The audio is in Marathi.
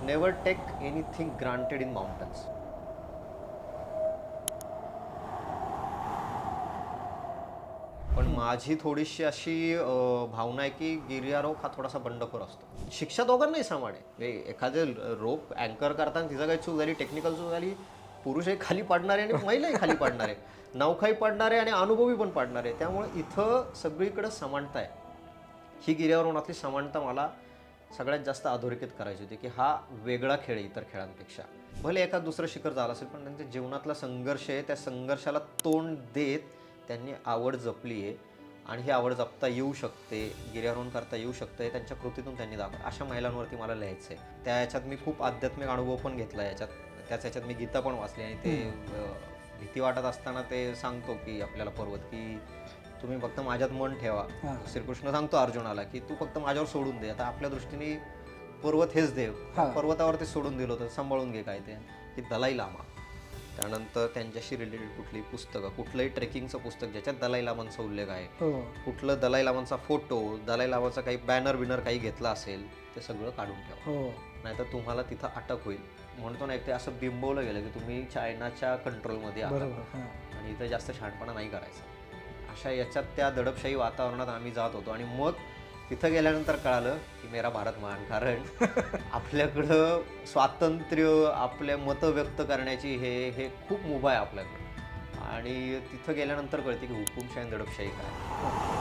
Never take anything granted in mountains. पण माझी थोडीशी अशी भावना आहे की गिर्यारोहक हा थोडासा बंडखोर असतो. शिक्षा दोघांनाही समान आहे. एखादे रोप अँकर करताना तिचा काही चूक झाली, टेक्निकल चूक झाली, पुरुषही खाली पाडणारे आणि महिलाही खाली पाडणारे, नवखाही पाडणारे आणि अनुभवी पण पाडणारे. त्यामुळे इथं सगळीकडे समानता आहे. ही गिर्यारोहणातली समानता मला सगळ्यात जास्त अधोरेखित करायची होती की हा वेगळा खेळ आहे इतर खेळांपेक्षा. भले एखाद दुसरं शिखर झालं असेल, पण त्यांच्या जीवनातला संघर्ष आहे, त्या संघर्षाला तोंड देत त्यांनी आवड जपली आहे आणि ही आवड जपता येऊ शकते, गिर्यारोहण करता येऊ शकते, त्यांच्या कृतीतून त्यांनी दाखवलं. अशा महिलांवरती मला लिहायचं आहे. त्या याच्यात मी खूप आध्यात्मिक अनुभव पण घेतला याच्यात. त्याच याच्यात मी गीता पण वाचली आणि ते भीती वाटत असताना ते सांगतो की आपल्याला पर्वत की तुम्ही फक्त माझ्यात मन ठेवा. श्रीकृष्ण सांगतो अर्जुनाला की तू फक्त माझ्यावर सोडून दे. आता आपल्या दृष्टीने पर्वत हेच देव, पर्वतावरती सोडून दिलं होतं, सांभाळून घे काय ते की दलाई लामा. त्यानंतर त्यांच्याशी रिलेटेड कुठली पुस्तकं, कुठलंही ट्रेकिंगचं पुस्तक ज्याच्यात दलाई लामांचा उल्लेख आहे, कुठलं दलाई लामांचा फोटो, दलाई लामाचा काही बॅनर बिनर काही घेतला असेल ते सगळं काढून ठेवा, नाहीतर तुम्हाला तिथं अटक होईल. म्हणतो ना, एक ते असं बिंबवलं गेलं की तुम्ही चायनाच्या कंट्रोलमध्ये आहात आणि इथं जास्त शहाणपणा नाही करायचा. अशा याच्यात त्या दडपशाही वातावरणात आम्ही जात होतो आणि मग तिथं गेल्यानंतर कळालं की मेरा भारत महान. कारण आपल्याकडं स्वातंत्र्य, आपल्या मतं व्यक्त करण्याची हे खूप मुभा आहे आपल्याकडं. आणि तिथं गेल्यानंतर कळते की हुकुमशाही आणि दडपशाही काय.